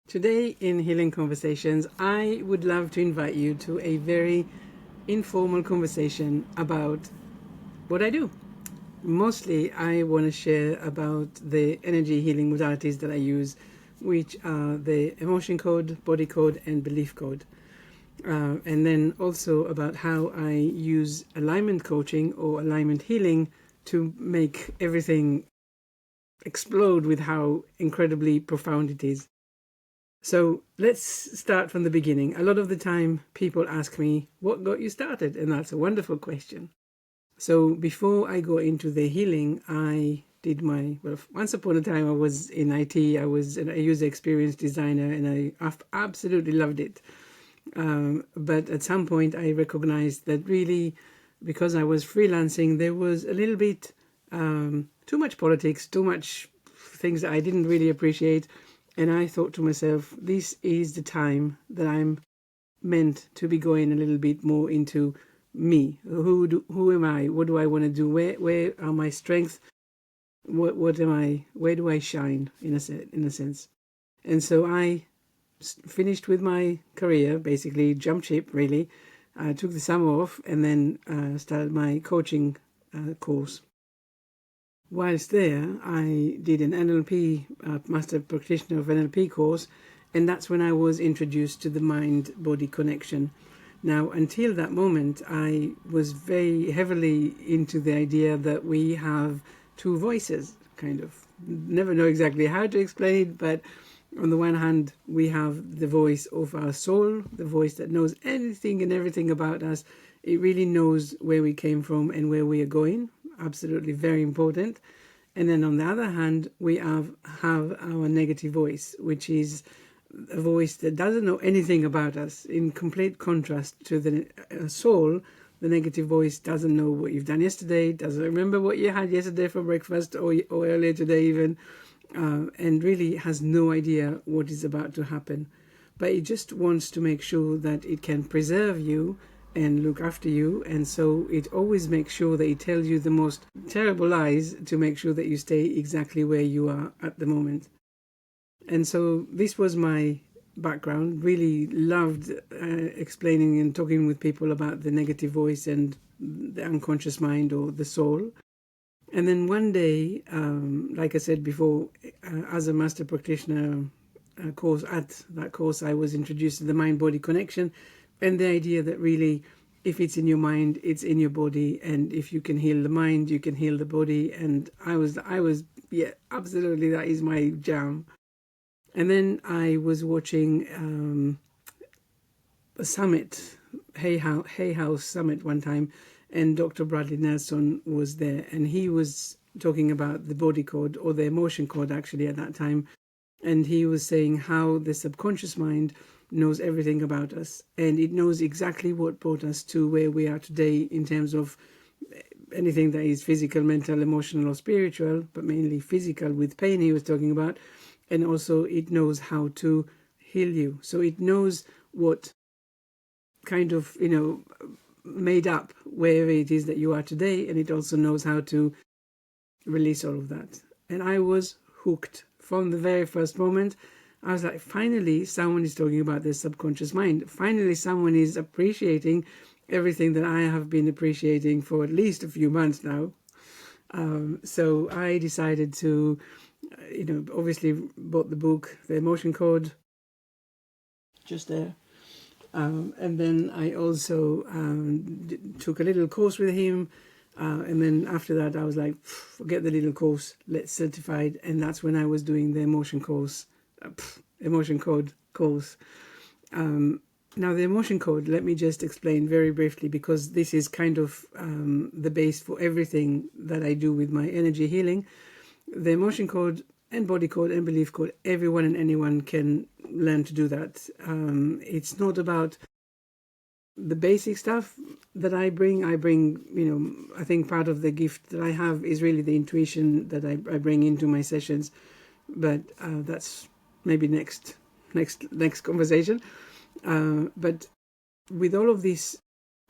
Today in Healing Conversations, I would love to invite you to a very informal conversation about what I do. Mostly, I want to share about the energy healing modalities that I use, which are the emotion code, body code, and belief code. And then also about how I use alignment coaching or alignment healing to make everything explode with how incredibly profound it is. So let's start from the beginning. A lot of the time people ask me, what got you started? And that's a wonderful question. So before I go into the healing, I did once upon a time I was in IT. I was a user experience designer and I absolutely loved it. But at some point I recognized that really, because I was freelancing, there was a little bit too much politics, too much things that I didn't really appreciate. And I thought to myself, this is the time that I'm meant to be going a little bit more into me. Who am I? What do I want to do? Where are my strengths? What am I? Where do I shine in a sense? And so I finished with my career, basically jumped ship really. I took the summer off and then started my coaching course. Whilst there, I did an NLP, Master Practitioner of NLP course, and that's when I was introduced to the mind-body connection. Now, until that moment, I was very heavily into the idea that we have two voices, kind of. Never know exactly how to explain it, but on the one hand, we have the voice of our soul, the voice that knows anything and everything about us. It really knows where we came from and where we are going. Absolutely very important. And then on the other hand, we have our negative voice, which is a voice that doesn't know anything about us. In complete contrast to the soul, the negative voice doesn't know what you've done yesterday, doesn't remember what you had yesterday for breakfast or earlier today even, and really has no idea what is about to happen. But it just wants to make sure that it can preserve you and look after you, and so it always makes sure that it tells you the most terrible lies to make sure that you stay exactly where you are at the moment. And so this was my background. Really loved explaining and talking with people about the negative voice and the unconscious mind or the soul. And then one day, like I said before, as a master practitioner course, at that course I was introduced to the mind-body connection, and the idea that really, if it's in your mind, it's in your body, and if you can heal the mind, you can heal the body. And I was yeah, absolutely, that is my jam. And then I was watching a summit, Hay House Summit one time, and Dr. Bradley Nelson was there, and he was talking about the body code, or the emotion code actually at that time, and he was saying how the subconscious mind knows everything about us, and it knows exactly what brought us to where we are today in terms of anything that is physical, mental, emotional, or spiritual, but mainly physical with pain he was talking about. And also it knows how to heal you. So it knows what kind of, made up where it is that you are today, and it also knows how to release all of that. And I was hooked from the very first moment. I was like, finally, someone is talking about this subconscious mind. Finally, someone is appreciating everything that I have been appreciating for at least a few months now. So I decided to, obviously bought the book, The Emotion Code, just there. And then I also took a little course with him. And then after that, I was like, forget the little course, let's certify it. And that's when I was doing the emotion code course. Now, the emotion code, let me just explain very briefly, because this is kind of the base for everything that I do with my energy healing. The emotion code and body code and belief code, everyone and anyone can learn to do that. It's not about the basic stuff that I bring. I think part of the gift that I have is really the intuition that I bring into my sessions, but that's maybe next conversation. But with all of these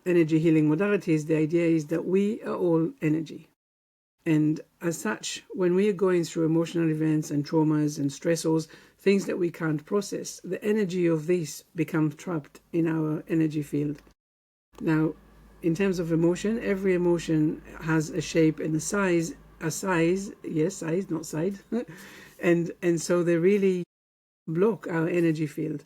energy healing modalities, the idea is that we are all energy. And as such, when we are going through emotional events and traumas and stressors, things that we can't process, the energy of this becomes trapped in our energy field. Now, in terms of emotion, every emotion has a shape and a size, yes, size, not side, and so they really block our energy field.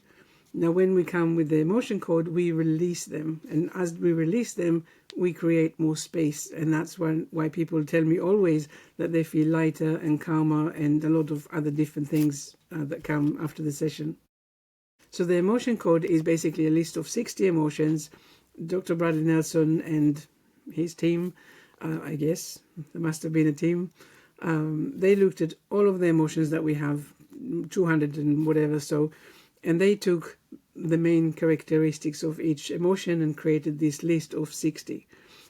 Now, when we come with the emotion code, we release them, and as we release them, we create more space, and that's why people tell me always that they feel lighter and calmer, and a lot of other different things that come after the session. So the emotion code is basically a list of 60 emotions. Dr. Bradley Nelson and his team, I guess, there must have been a team, they looked at all of the emotions that we have, 200 and whatever, and they took the main characteristics of each emotion and created this list of 60.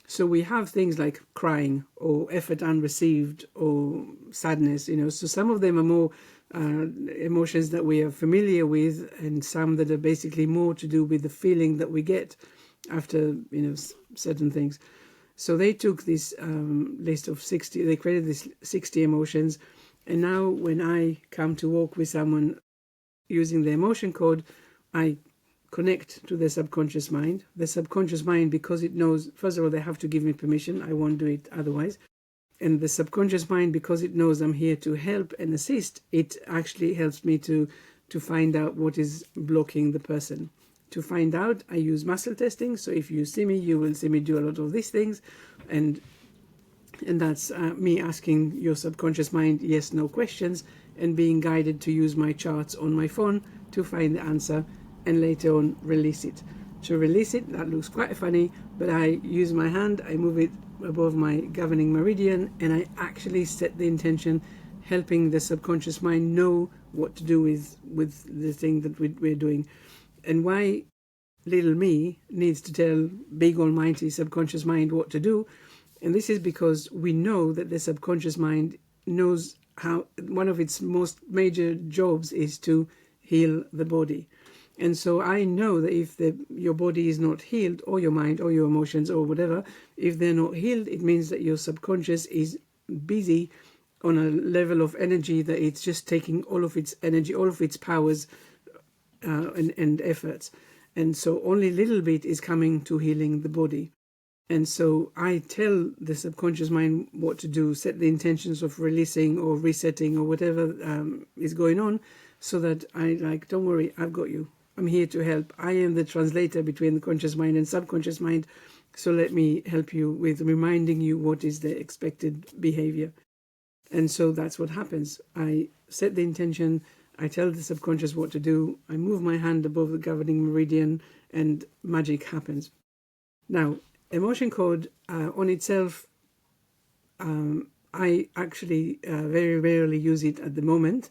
So we have things like crying or effort unreceived or sadness, so some of them are more emotions that we are familiar with, and some that are basically more to do with the feeling that we get after certain things. So they took this list of 60, they created this 60 emotions, and now when I come to walk with someone using the emotion code, I connect to the subconscious mind. The subconscious mind, because it knows, first of all, they have to give me permission, I won't do it otherwise. And the subconscious mind, because it knows I'm here to help and assist, it actually helps me to find out what is blocking the person. To find out, I use muscle testing. So if you see me, you will see me do a lot of these things, and that's me asking your subconscious mind yes, no questions, and being guided to use my charts on my phone to find the answer, and later on release it. To release it, that looks quite funny, but I use my hand, I move it above my governing meridian, and I actually set the intention, helping the subconscious mind know what to do with the thing that we're doing. And why little me needs to tell big almighty subconscious mind what to do, and this is because we know that the subconscious mind knows how one of its most major jobs is to heal the body. And so I know that if your body is not healed, or your mind or your emotions or whatever, if they're not healed, it means that your subconscious is busy on a level of energy that it's just taking all of its energy, all of its powers and efforts. And so only a little bit is coming to healing the body. And so I tell the subconscious mind what to do, set the intentions of releasing or resetting or whatever is going on, so that don't worry, I've got you. I'm here to help. I am the translator between the conscious mind and subconscious mind. So let me help you with reminding you what is the expected behavior. And so that's what happens. I set the intention, I tell the subconscious what to do, I move my hand above the governing meridian, and magic happens. Now, emotion code on itself, I actually very rarely use it at the moment.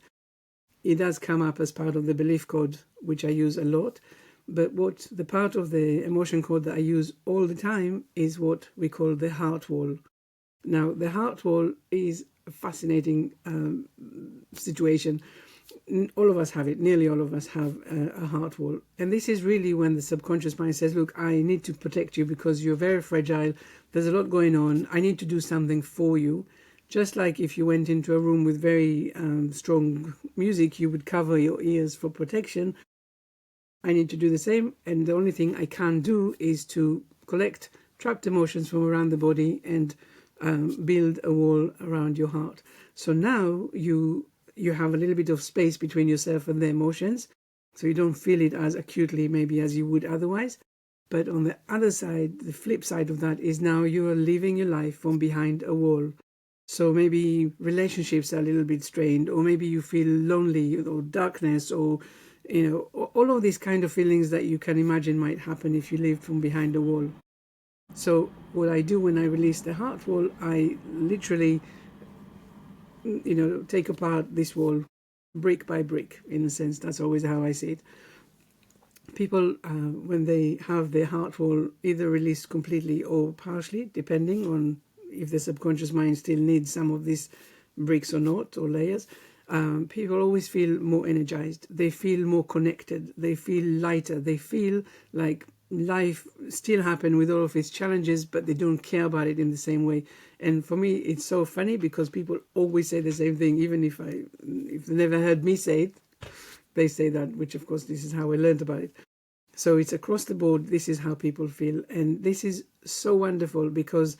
It does come up as part of the belief code, which I use a lot. But the part of the emotion code that I use all the time is what we call the heart wall. Now, the heart wall is a fascinating situation. All of us have it, nearly all of us have a heart wall. And this is really when the subconscious mind says, look, I need to protect you because you're very fragile. There's a lot going on. I need to do something for you. Just like if you went into a room with very strong music, you would cover your ears for protection. I need to do the same. And the only thing I can do is to collect trapped emotions from around the body and build a wall around your heart. So now you have a little bit of space between yourself and the emotions, so you don't feel it as acutely maybe as you would otherwise. But on the other side, the flip side of that is now you are living your life from behind a wall. So maybe relationships are a little bit strained, or maybe you feel lonely or darkness, or all of these kind of feelings that you can imagine might happen if you lived from behind a wall. So what I do when I release the heart wall, I literally take apart this wall brick by brick, in a sense. That's always how I see it. People, when they have their heart wall either released completely or partially, depending on if the subconscious mind still needs some of these bricks or not, or layers, people always feel more energized. They feel more connected. They feel lighter. They feel like life still happen with all of its challenges, but they don't care about it in the same way. And for me, it's so funny because people always say the same thing, even if they never heard me say it. They say that, which of course this is how I learned about it. So it's across the board. This is how people feel. And this is so wonderful, because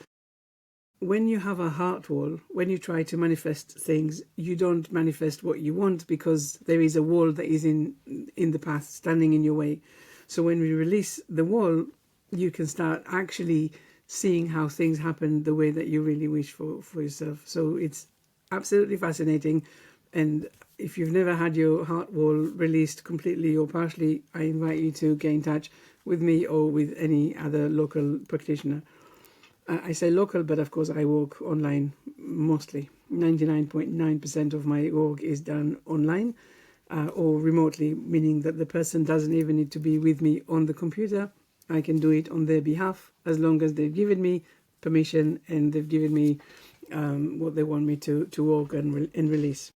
when you have a heart wall, when you try to manifest things, you don't manifest what you want, because there is a wall that is in the path, standing in your way. So when we release the wall, you can start actually seeing how things happen the way that you really wish for yourself. So it's absolutely fascinating. And if you've never had your heart wall released completely or partially, I invite you to get in touch with me or with any other local practitioner. I say local, but of course I work online mostly. 99.9% of my work is done online or remotely, meaning that the person doesn't even need to be with me on the computer. I can do it on their behalf, as long as they've given me permission and they've given me what they want me to work and release.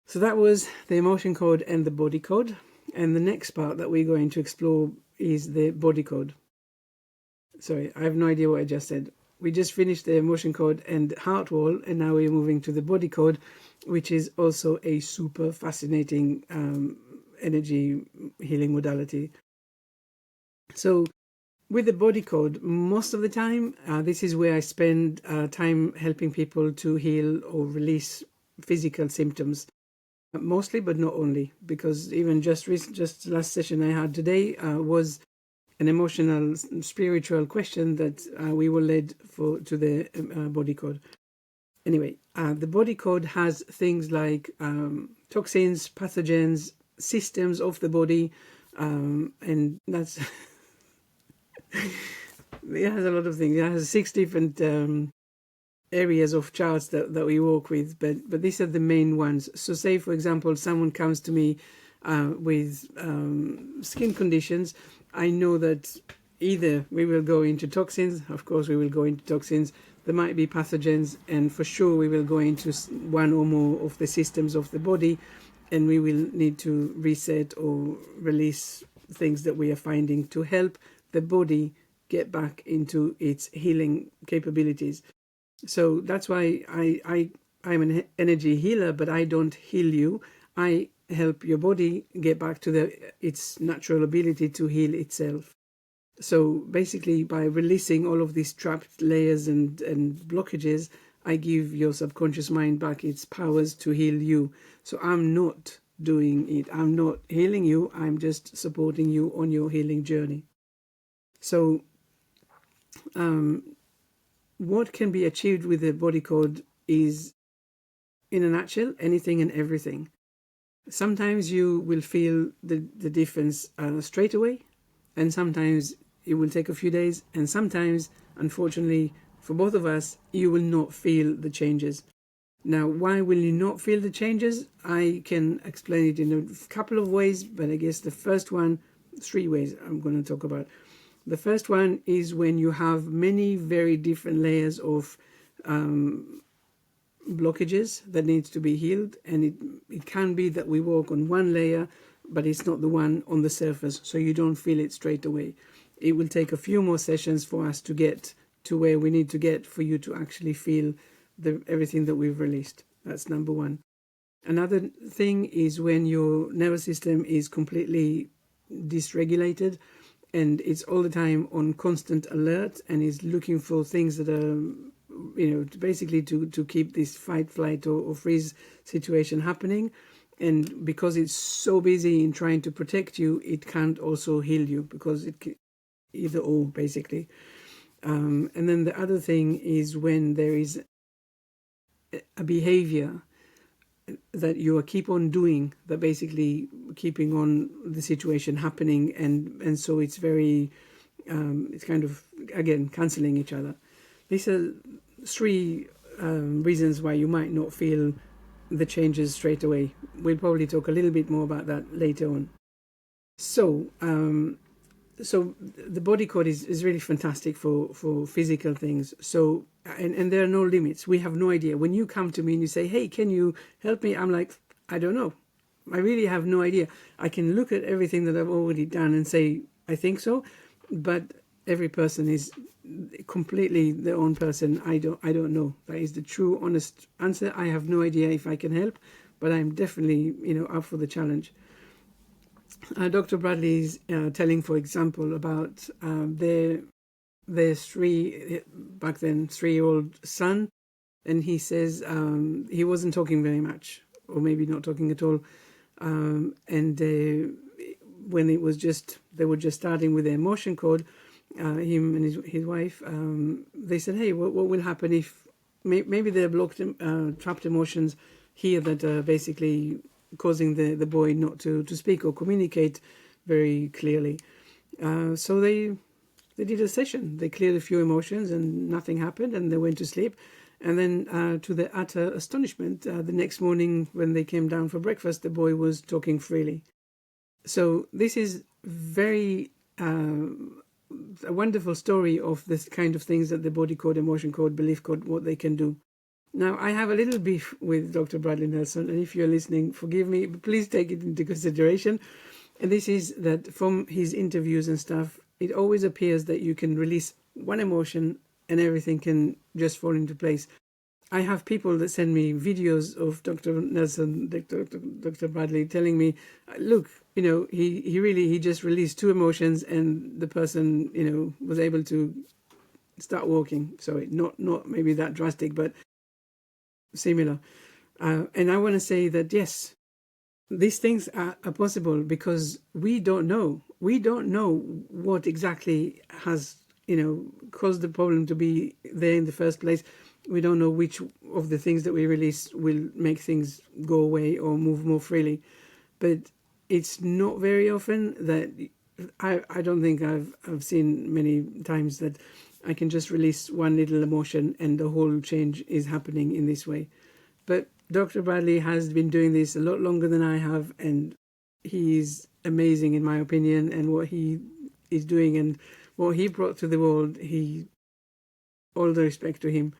So that was the emotion code and the body code. And the next part that we're going to explore is the body code. Sorry, I have no idea what I just said. We just finished the emotion code and heart wall, and now we're moving to the body code, which is also a super fascinating energy healing modality. So with the body code, most of the time, this is where I spend time helping people to heal or release physical symptoms. Mostly, but not only, because even just last session I had today was an emotional, spiritual question that we were led to the body code. Anyway, the body code has things like toxins, pathogens, systems of the body, and that's it has a lot of things. It has 6 different areas of charts that we work with, but these are the main ones. So say, for example, someone comes to me with skin conditions. I know that either we will go into toxins, of course we will go into toxins, there might be pathogens, and for sure we will go into one or more of the systems of the body, and we will need to reset or release things that we are finding to help the body get back into its healing capabilities. So that's why I'm an energy healer, but I don't heal you. I help your body get back to its natural ability to heal itself. So basically, by releasing all of these trapped layers and blockages, I give your subconscious mind back its powers to heal you. So I'm not doing it. I'm not healing you. I'm just supporting you on your healing journey. So what can be achieved with the body code is, in a nutshell, anything and everything. Sometimes you will feel the difference straight away, and sometimes it will take a few days, and sometimes, unfortunately, for both of us, you will not feel the changes. Now, why will you not feel the changes? I can explain it in a couple of ways, but I guess the first one, 3 ways I'm going to talk about. The first one is when you have many very different layers of blockages that needs to be healed, and it can be that we work on one layer, but it's not the one on the surface, so you don't feel it straight away. It will take a few more sessions for us to get to where we need to get for you to actually feel everything that we've released. That's number one. Another thing is when your nervous system is completely dysregulated and it's all the time on constant alert and is looking for things that are, basically to keep this fight, flight or freeze situation happening. And because it's so busy in trying to protect you, it can't also heal you, because it either or, basically. And then the other thing is when there is a behavior that you keep on doing that basically keeping on the situation happening, and so it's very it's kind of, again, cancelling each other. These are 3 reasons why you might not feel the changes straight away. We'll probably talk a little bit more about that later on. So the body code is really fantastic for physical things. So and there are no limits. We have no idea. When you come to me and you say, hey, can you help me? I'm like, I don't know. I really have no idea. I can look at everything that I've already done and say, I think so. But every person is completely their own person. I don't know. That is the true, honest answer. I have no idea if I can help, but I'm definitely, up for the challenge. Dr. Bradley is telling, for example, about their back then 3-year-old son, and he says he wasn't talking very much, or maybe not talking at all, and when it was they were just starting with their emotion code, him and his wife, they said, hey, what will happen if maybe they're blocked, trapped emotions here that are basically causing the boy not to speak or communicate very clearly. So they did a session. They cleared a few emotions and nothing happened, and they went to sleep. And then to their utter astonishment, the next morning when they came down for breakfast, the boy was talking freely. So this is very a wonderful story of this kind of things that the body code, emotion code, belief code, what they can do. Now, I have a little beef with Dr. Bradley Nelson, and if you're listening, forgive me, but please take it into consideration. And this is that from his interviews and stuff, it always appears that you can release one emotion and everything can just fall into place. I have people that send me videos of Dr. Nelson, Dr. Bradley, telling me, look, he just released 2 emotions and the person, was able to start walking. Sorry, not maybe that drastic, but similar. And I want to say that, yes, these things are possible because we don't know. We don't know what exactly has, caused the problem to be there in the first place. We don't know which of the things that we release will make things go away or move more freely. But it's not very often that I don't think I've seen many times that I can just release one little emotion and the whole change is happening in this way. But Dr. Bradley has been doing this a lot longer than I have, and he's amazing in my opinion, and what he is doing and what he brought to the world, all the respect to him.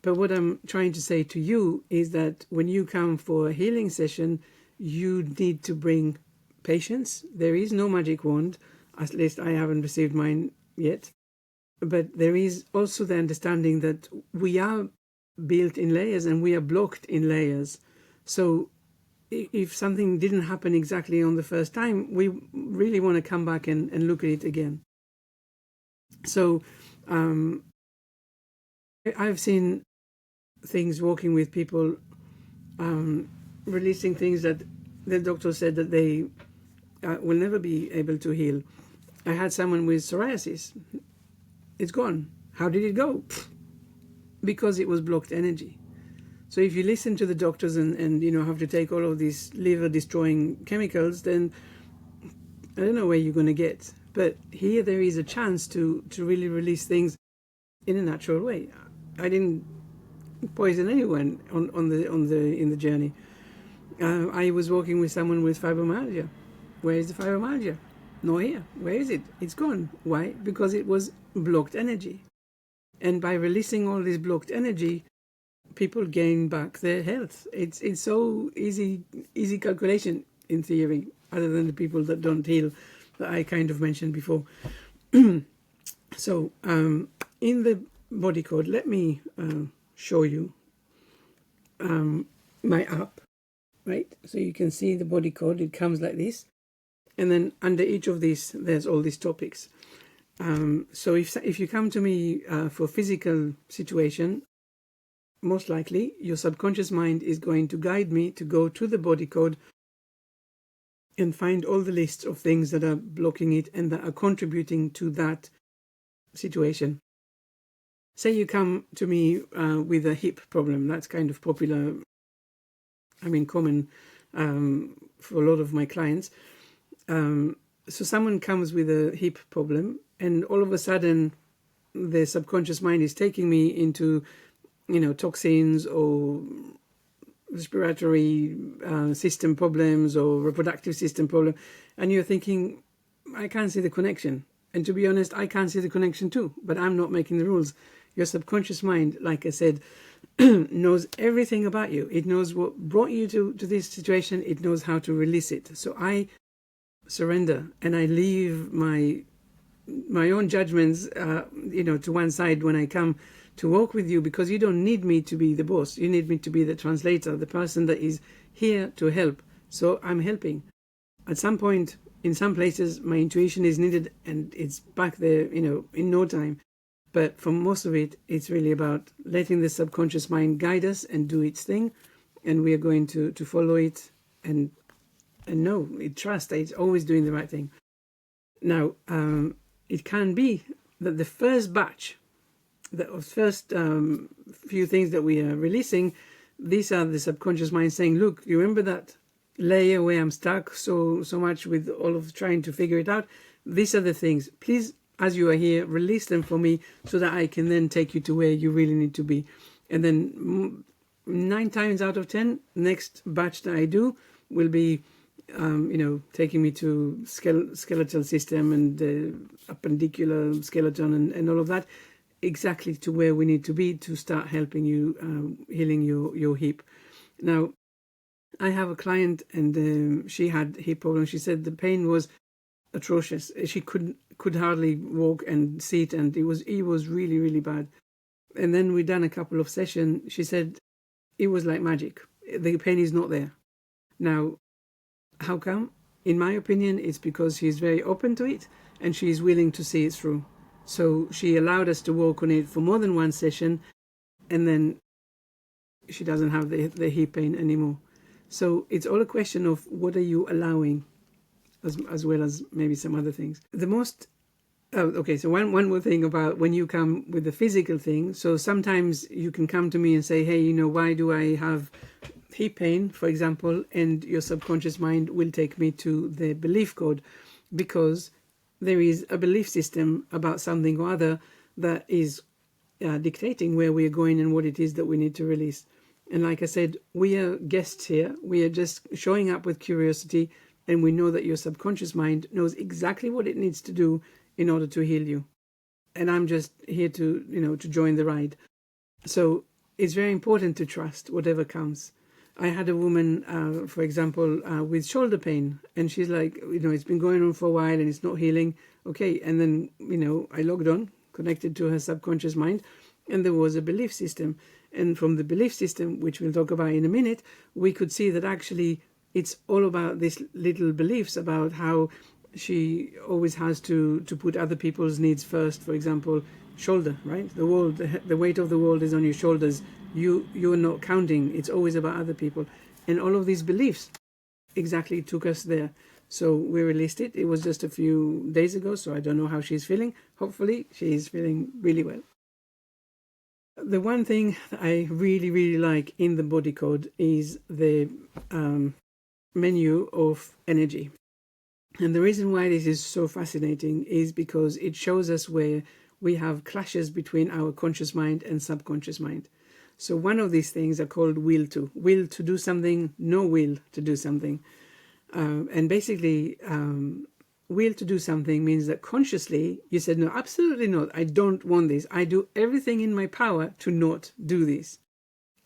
But what I'm trying to say to you is that when you come for a healing session, you need to bring patience. There is no magic wand, at least I haven't received mine yet. But there is also the understanding that we are built in layers and we are blocked in layers. So if something didn't happen exactly on the first time, we really want to come back and look at it again. So I've seen things walking with people, releasing things that the doctor said that they will never be able to heal. I had someone with psoriasis. It's gone. How did it go? Because it was blocked energy. So if you listen to the doctors and have to take all of these liver destroying chemicals, then I don't know where you're going to get. But here there is a chance to really release things in a natural way. I didn't poison anyone in the journey. I was walking with someone with fibromyalgia. Where is the fibromyalgia? Not here. Where is it? It's gone. Why? Because it was blocked energy. And by releasing all this blocked energy, people gain back their health. It's so easy calculation in theory, other than the people that don't heal that I kind of mentioned before. So in the body code, let me show you my app, right? So you can see the body code. It comes like this, and then under each of these, there's all these topics. So if you come to me for physical situation, most likely your subconscious mind is going to guide me to go to the body code and find all the lists of things that are blocking it and that are contributing to that situation. Say you come to me with a hip problem. That's kind of popular, common for a lot of my clients. So someone comes with a hip problem, and all of a sudden the subconscious mind is taking me into toxins or respiratory system problems or reproductive system problem, and you're thinking, I can't see the connection. And to be honest, I can't see the connection too, but I'm not making the rules. Your subconscious mind, like I said, knows everything about you. It knows what brought you to this situation. It knows how to release it. So I surrender and I leave my own judgments to one side when I come to work with you, because you don't need me to be the boss. You need me to be the translator, the person that is here to help. So I'm helping. At some point, in some places, my intuition is needed and it's back there, in no time. But for most of it, it's really about letting the subconscious mind guide us and do its thing. And we are going to follow it and know, trust that it's always doing the right thing. Now, it can be that the first batch, the first few things that we are releasing, these are the subconscious mind saying, look, you remember that layer where I'm stuck so much with all of trying to figure it out? These are the things. Please, as you are here, release them for me so that I can then take you to where you really need to be. And then 9 times out of 10, next batch that I do will be taking me to skeletal system and appendicular skeleton and all of that, exactly to where we need to be to start helping you healing your hip. Now, I have a client and she had hip problems. She said the pain was atrocious. She could hardly walk and sit, and it was really, really bad. And then we done a couple of sessions. She said it was like magic. The pain is not there. Now, how come? In my opinion, it's because she's very open to it and she's willing to see it through. So she allowed us to work on it for more than one session, and then she doesn't have the hip pain anymore. So it's all a question of what are you allowing, as well as maybe some other things. So one more thing about when you come with the physical thing. So sometimes you can come to me and say, hey, why do I have hip pain, for example, and your subconscious mind will take me to the belief code, because there is a belief system about something or other that is dictating where we're going and what it is that we need to release. And like I said, we are guests here. We are just showing up with curiosity, and we know that your subconscious mind knows exactly what it needs to do in order to heal you. And I'm just here to join the ride. So it's very important to trust whatever comes. I had a woman, for example, with shoulder pain, and she's like, it's been going on for a while and it's not healing. Okay, and then, I logged on, connected to her subconscious mind, and there was a belief system. And from the belief system, which we'll talk about in a minute, we could see that actually it's all about these little beliefs about how she always has to put other people's needs first. For example, shoulder, right? The weight of the world is on your shoulders. You're not counting. It's always about other people. And all of these beliefs exactly took us there. So we released it. It was just a few days ago, so I don't know how she's feeling. Hopefully she's feeling really well. The one thing that I really, really like in the body code is the menu of energy. And the reason why this is so fascinating is because it shows us where we have clashes between our conscious mind and subconscious mind. So one of these things are called will to do something, no will to do something. And basically, will to do something means that consciously you said, no, absolutely not. I don't want this. I do everything in my power to not do this.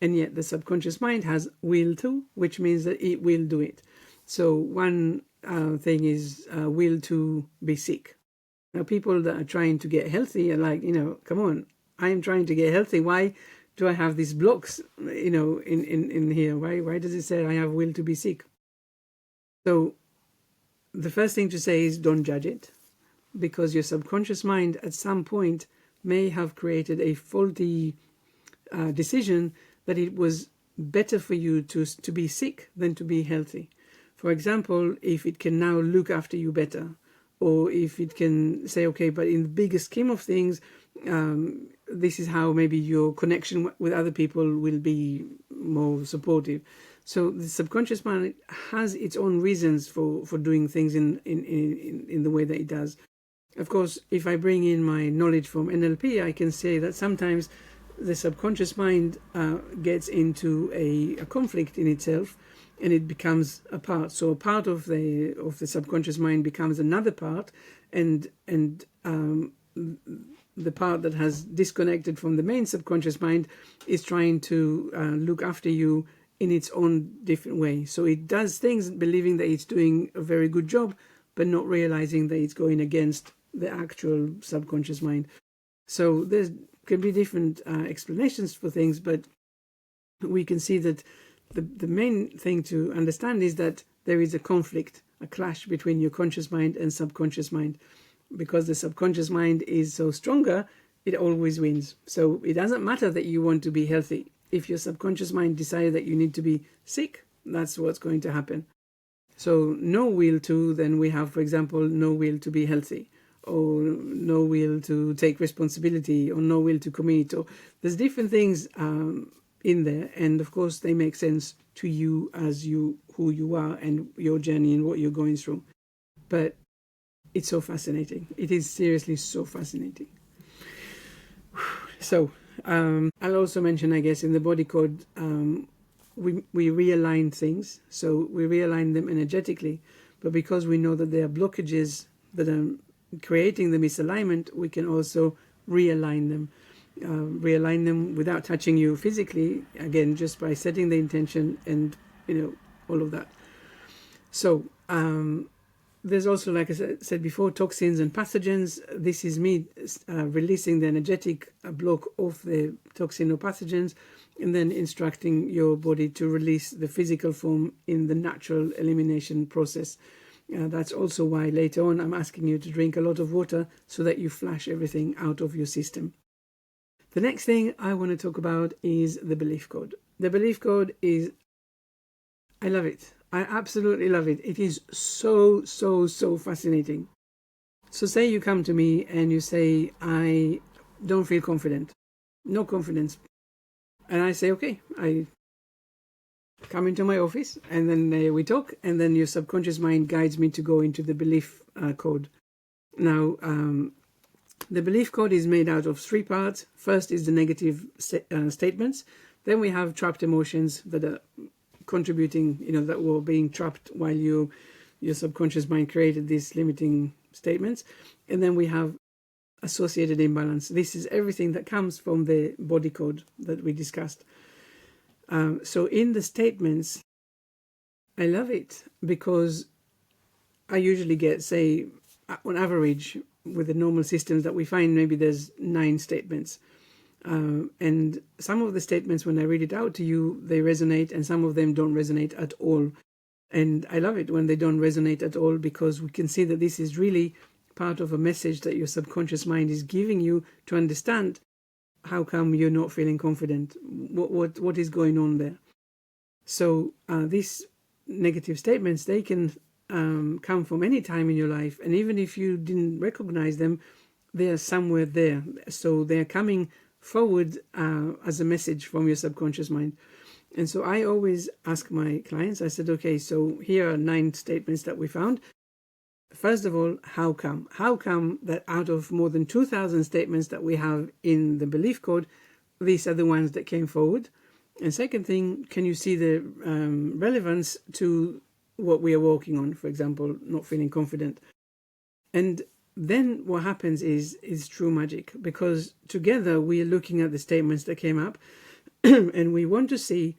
And yet the subconscious mind has will to, which means that it will do it. So one thing is will to be sick. Now, people that are trying to get healthy are like, come on, I am trying to get healthy. Why do I have these blocks, in here? Why does it say I have will to be sick? So the first thing to say is don't judge it, because your subconscious mind at some point may have created a faulty decision that it was better for you to be sick than to be healthy. For example, if it can now look after you better, or if it can say, okay, but in the bigger scheme of things, this is how maybe your connection with other people will be more supportive. So the subconscious mind has its own reasons for doing things in the way that it does. Of course, if I bring in my knowledge from NLP, I can say that sometimes the subconscious mind gets into a conflict in itself, and it becomes a part. So a part of the subconscious mind becomes another part, and the part that has disconnected from the main subconscious mind is trying to look after you in its own different way. So it does things believing that it's doing a very good job, but not realizing that it's going against the actual subconscious mind. So there can be different explanations for things, but we can see that the main thing to understand is that there is a conflict a clash between your conscious mind and subconscious mind. Because the subconscious mind is so stronger, it always wins. So it doesn't matter that you want to be healthy. If your subconscious mind decides that you need to be sick, that's what's going to happen. So no will to, then we have, for example, no will to be healthy, or no will to take responsibility, or no will to commit, or there's different things in there, and of course they make sense to you as you, who you are and your journey and what you're going through. But it's so fascinating. It is seriously so fascinating. So I'll also mention, I guess, in the body code, we realign things. So we realign them energetically, but because we know that there are blockages that are creating the misalignment, we can also realign them. Realign them without touching you physically, again, just by setting the intention and, all of that. So there's also, like I said before, toxins and pathogens. This is me releasing the energetic block of the toxin or pathogens, and then instructing your body to release the physical form in the natural elimination process. That's also why later on I'm asking you to drink a lot of water so that you flush everything out of your system. The next thing I want to talk about is the belief code. The belief code is, I love it. I absolutely love it. It is so, so, so fascinating. So say you come to me and you say, I don't feel confident. No confidence. And I say, okay, I come into my office and then we talk, and then your subconscious mind guides me to go into the belief code. Now, the belief code is made out of 3 parts. First is the negative statements. Then we have trapped emotions that are contributing, that were being trapped while your subconscious mind created these limiting statements. And then we have associated imbalance. This is everything that comes from the body code that we discussed. So in the statements, I love it because I usually get, say, on average, with the normal systems that we find, maybe there's 9 statements. And some of the statements, when I read it out to you, they resonate, and some of them don't resonate at all. And I love it when they don't resonate at all, because we can see that this is really part of a message that your subconscious mind is giving you to understand how come you're not feeling confident, what is going on there. So these negative statements, they can come from any time in your life, and even if you didn't recognize them, they are somewhere there. So they're coming forward as a message from your subconscious mind. And so I always ask my clients, I said, okay, so here are 9 statements that we found. First of all, how come? How come that out of more than 2,000 statements that we have in the belief code, these are the ones that came forward? And second thing, can you see the relevance to what we are working on? For example, not feeling confident. And then what happens is true magic, because together we are looking at the statements that came up and we want to see,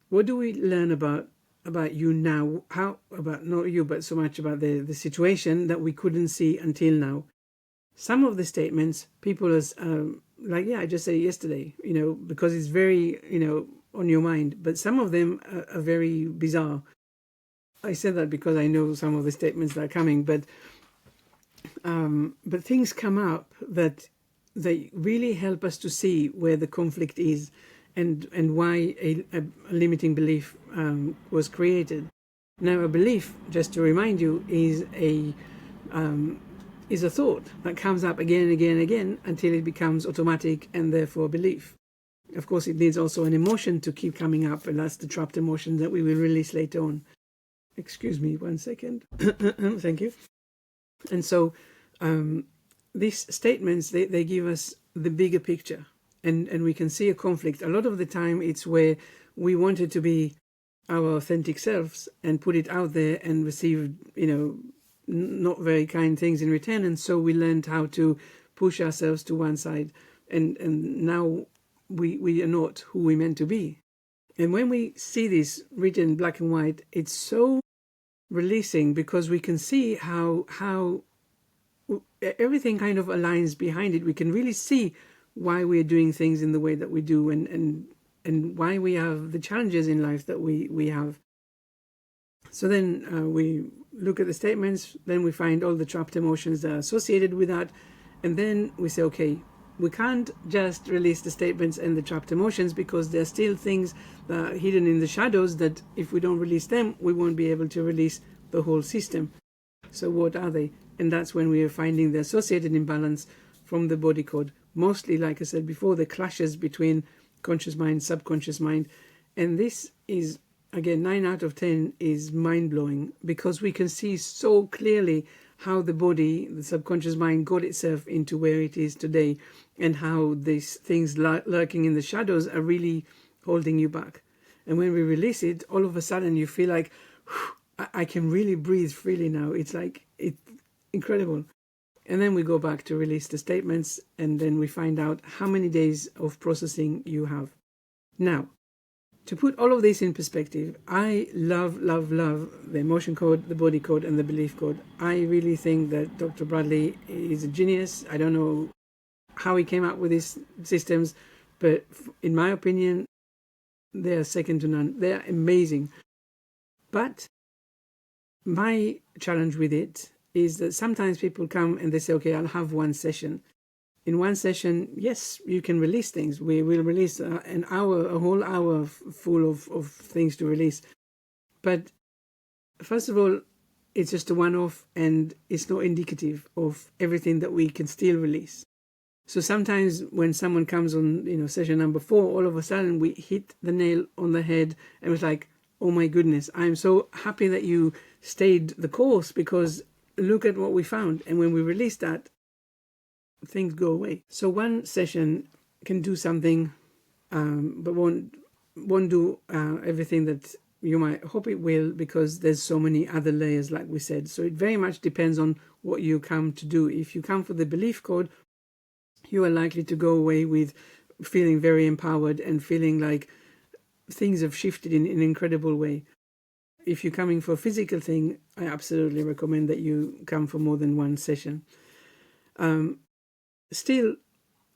what do we learn about you now? How about, not you, but so much about the situation that we couldn't see until now. Some of the statements, people as like, yeah, I just said it yesterday, because it's very, on your mind. But some of them are very bizarre. I said that because I know some of the statements that are coming, but things come up that they really help us to see where the conflict is, and why a limiting belief was created. Now, a belief, just to remind you, is a thought that comes up again and again and again until it becomes automatic and therefore belief. Of course, it needs also an emotion to keep coming up, and that's the trapped emotion that we will release later on. Excuse me 1 second. Thank you. And so these statements, they give us the bigger picture, and we can see a conflict. A lot of the time it's where we wanted to be our authentic selves and put it out there and receive, not very kind things in return. And so we learned how to push ourselves to one side, and now we are not who we meant to be. And when we see this written in black and white, it's so releasing, because we can see how everything kind of aligns behind it. We can really see why we are doing things in the way that we do, and why we have the challenges in life that we have. So then we look at the statements, then we find all the trapped emotions that are associated with that, and then we say, okay, we can't just release the statements and the trapped emotions, because there are still things that are hidden in the shadows that if we don't release them, we won't be able to release the whole system. So what are they? And that's when we are finding the associated imbalance from the body code. Mostly, like I said before, the clashes between conscious mind, subconscious mind. And this is, again, 9 out of 10 is mind-blowing, because we can see so clearly how the body, the subconscious mind, got itself into where it is today, and how these things lurking in the shadows are really holding you back. And when we release it, all of a sudden you feel like, I can really breathe freely now. It's like, it's incredible. And then we go back to release the statements, and then we find out how many days of processing you have. Now, to put all of this in perspective, I love the emotion code, the body code, and the belief code. I really think that Dr. Bradley is a genius. I don't know how he came up with these systems, but in my opinion, they are second to none. They are amazing. But my challenge with it is that sometimes people come and they say, okay, I'll have one session. In one session, yes, you can release things. We will release a whole hour full of things to release. But first of all, it's just a one-off, and it's not indicative of everything that we can still release. So sometimes when someone comes on, session number 4, all of a sudden we hit the nail on the head, and it's like, oh my goodness, I'm so happy that you stayed the course, because look at what we found. And when we release that, things go away. So one session can do something, but won't do everything that you might hope it will, because there's so many other layers, like we said. So it very much depends on what you come to do. If you come for the belief code, you are likely to go away with feeling very empowered and feeling like things have shifted in an incredible way. If you're coming for a physical thing, I absolutely recommend that you come for more than one session. Still,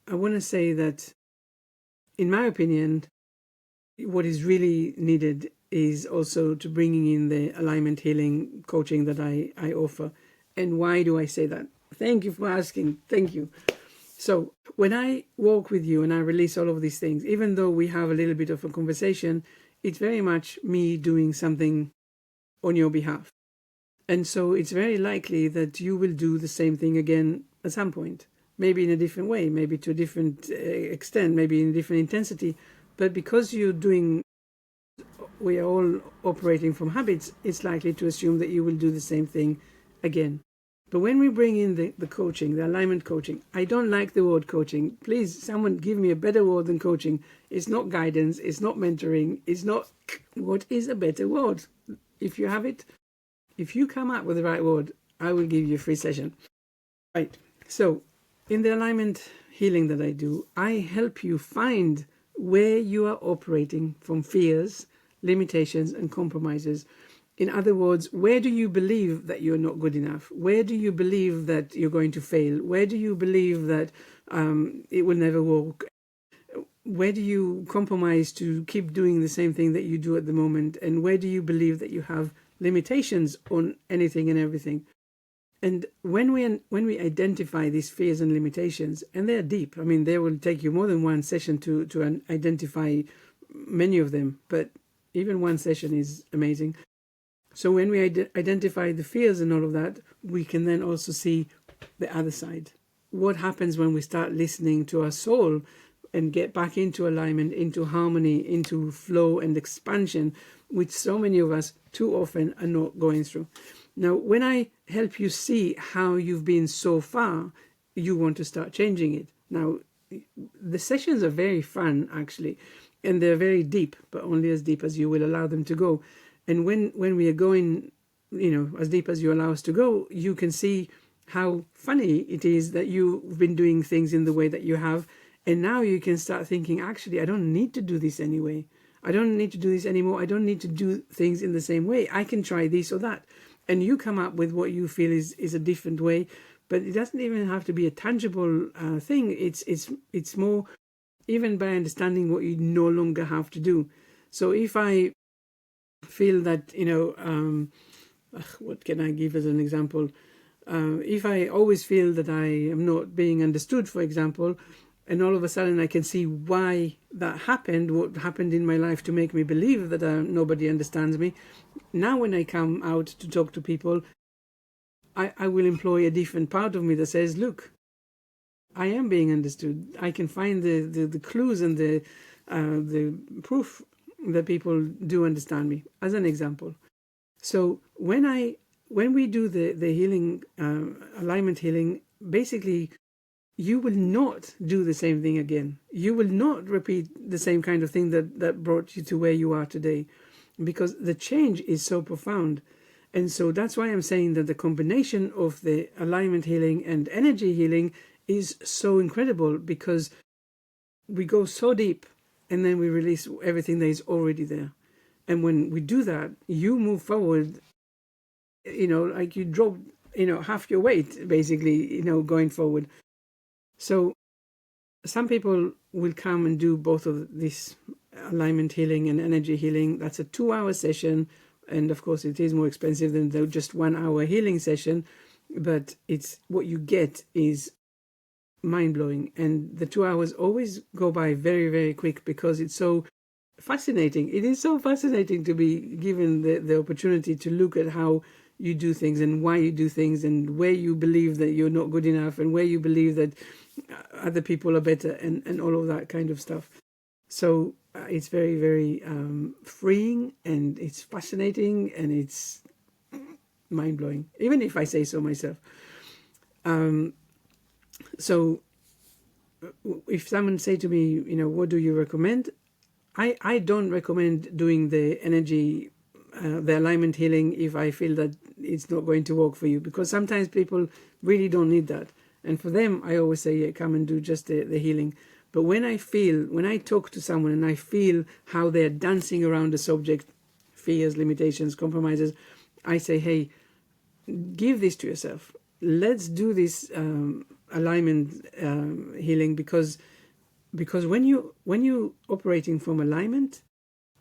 I want to say that, in my opinion, what is really needed is also to bringing in the alignment healing coaching that I offer. And why do I say that? Thank you for asking. Thank you. So when I walk with you and I release all of these things, even though we have a little bit of a conversation, it's very much me doing something on your behalf. And so it's very likely that you will do the same thing again at some point. Maybe in a different way, maybe to a different extent, maybe in a different intensity. But because we are all operating from habits, it's likely to assume that you will do the same thing again. But when we bring in the coaching, the alignment coaching, I don't like the word coaching. Please, someone give me a better word than coaching. It's not guidance, it's not mentoring, it's not... What is a better word? If you have it, if you come up with the right word, I will give you a free session. Right, so in the alignment healing that I do, I help you find where you are operating from fears, limitations, and compromises. In other words, where do you believe that you're not good enough? Where do you believe that you're going to fail? Where do you believe that it will never work? Where do you compromise to keep doing the same thing that you do at the moment? And where do you believe that you have limitations on anything and everything? And when we identify these fears and limitations, and they're deep, I mean, they will take you more than one session to identify many of them, but even one session is amazing. So when we identify the fears and all of that, we can then also see the other side. What happens when we start listening to our soul and get back into alignment, into harmony, into flow and expansion, which so many of us too often are not going through. Now, when I help you see how you've been so far, you want to start changing it. Now, the sessions are very fun, actually, and they're very deep, but only as deep as you will allow them to go. And when we are going, as deep as you allow us to go, you can see how funny it is that you've been doing things in the way that you have. And now you can start thinking, actually, I don't need to do this anyway. I don't need to do this anymore. I don't need to do things in the same way. I can try this or that. And you come up with what you feel is a different way. But it doesn't even have to be a tangible thing. It's more even by understanding what you no longer have to do. So if I feel that, what can I give as an example? If I always feel that I am not being understood, for example, and all of a sudden I can see why that happened, what happened in my life to make me believe that nobody understands me. Now when I come out to talk to people, I will employ a different part of me that says, look, I am being understood. I can find the clues and the proof that people do understand me, as an example. So when we do the healing, alignment healing, basically you will not do the same thing again. You will not repeat the same kind of thing that brought you to where you are today, because the change is so profound. And so that's why I'm saying that the combination of the alignment healing and energy healing is so incredible, because we go so deep and then we release everything that is already there. And when we do that, you move forward, like you drop, half your weight, basically, going forward. So some people will come and do both of this alignment healing and energy healing. That's a 2-hour session. And of course, it is more expensive than the just 1-hour healing session. But it's what you get is mind-blowing. And the 2 hours always go by very, very quick, because it's so fascinating. It is so fascinating to be given the opportunity to look at how you do things and why you do things, and where you believe that you're not good enough, and where you believe that other people are better, and all of that kind of stuff. So it's very, very freeing, and it's fascinating, and it's mind-blowing, even if I say so myself. So if someone say to me, what do you recommend? I don't recommend doing the energy, the alignment healing, if I feel that it's not going to work for you, because sometimes people really don't need that. And for them, I always say, yeah, come and do just the healing. But when I talk to someone and I feel how they're dancing around the subject, fears, limitations, compromises, I say, hey, give this to yourself. Let's do this alignment healing, because when you operating from alignment,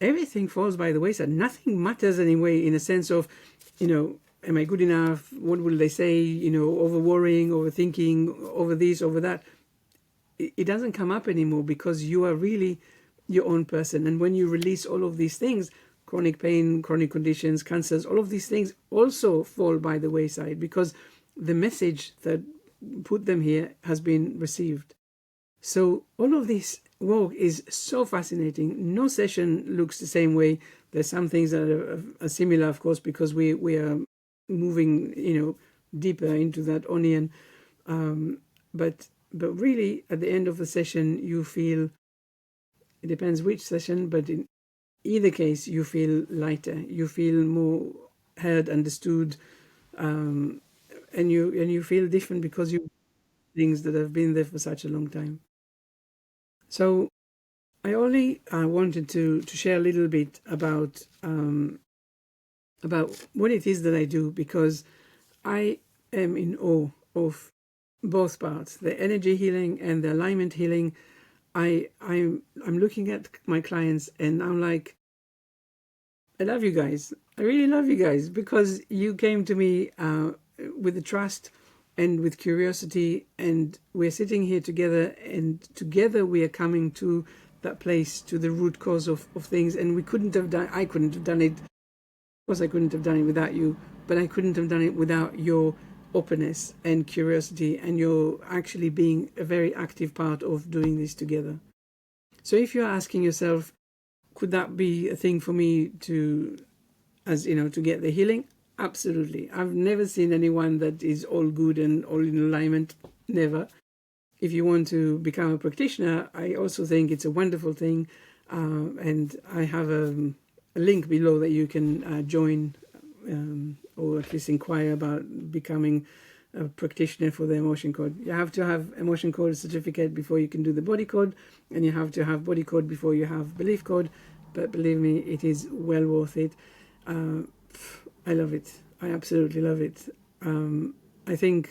everything falls by the wayside. Nothing matters anyway, in a sense of, am I good enough? What will they say? Over worrying, overthinking, over this, over that. It doesn't come up anymore, because you are really your own person. And when you release all of these things, chronic pain, chronic conditions, cancers, all of these things also fall by the wayside, because the message that put them here has been received. So all of this work is so fascinating. No session looks the same way. There's some things that are similar, of course, because we are moving, deeper into that onion. But really, at the end of the session, you feel, it depends which session, but in either case, you feel lighter. You feel more heard, understood, and you feel different, because you things that have been there for such a long time. So I only wanted to share a little bit about what it is that I do, because I am in awe of both parts, the energy healing and the alignment healing. I'm looking at my clients and I'm like, I love you guys. I really love you guys, because you came to me with the trust and with curiosity, and we're sitting here together, and together we are coming to that place, to the root cause of things. And I couldn't have done it. Of course, I couldn't have done it without you, but I couldn't have done it without your openness and curiosity, and your actually being a very active part of doing this together. So if you're asking yourself, could that be a thing for me to get the healing? Absolutely. I've never seen anyone that is all good and all in alignment. Never. If you want to become a practitioner, I also think it's a wonderful thing. And I have a link below that you can join, or at least inquire about becoming a practitioner for the emotion code. You have to have emotion code certificate before you can do the body code, and you have to have body code before you have belief code. But believe me, it is well worth it. I love it. I absolutely love it. I think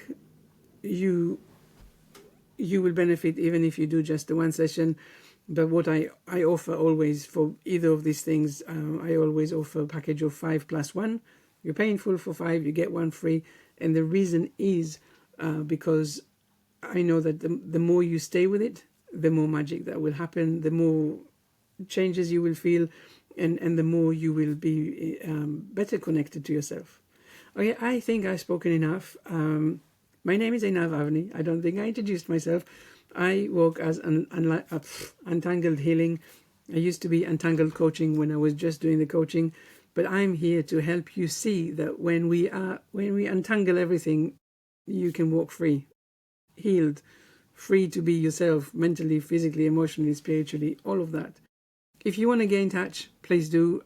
you will benefit even if you do just the one session. But what I offer always for either of these things, I always offer a package of 5+1. You're paying full for 5, you get 1 free. And the reason is because I know that the more you stay with it, the more magic that will happen, the more changes you will feel, and the more you will be better connected to yourself. Okay, I think I've spoken enough. My name is Einav Avni. I don't think I introduced myself. I work as Untangled Healing. I used to be Untangled Coaching when I was just doing the coaching, but I'm here to help you see that when we untangle everything, you can walk free, healed, free to be yourself, mentally, physically, emotionally, spiritually, all of that. If you want to get in touch, please do.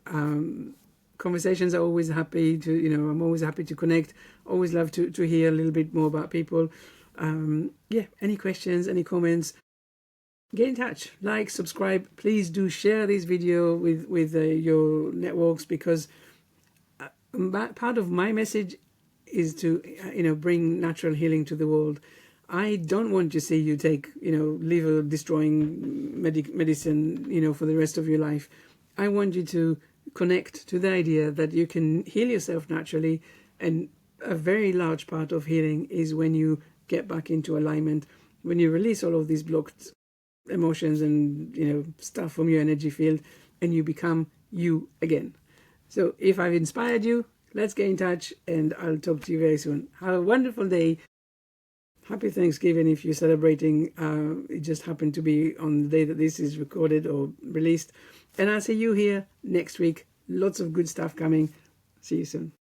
Conversations are always happy to, I'm always happy to connect. Always love to hear a little bit more about people. Yeah, any questions, any comments, get in touch. Like, subscribe. Please do share this video with your networks, because part of my message is to, bring natural healing to the world. I don't want to see you take, liver destroying medicine, for the rest of your life. I want you to connect to the idea that you can heal yourself naturally, and a very large part of healing is when you get back into alignment, when you release all of these blocked emotions and stuff from your energy field, and you become you again. So if I've inspired you, let's get in touch, and I'll talk to you very soon. Have a wonderful day. Happy Thanksgiving if you're celebrating. It just happened to be on the day that this is recorded or released. And I'll see you here next week. Lots of good stuff coming. See you soon.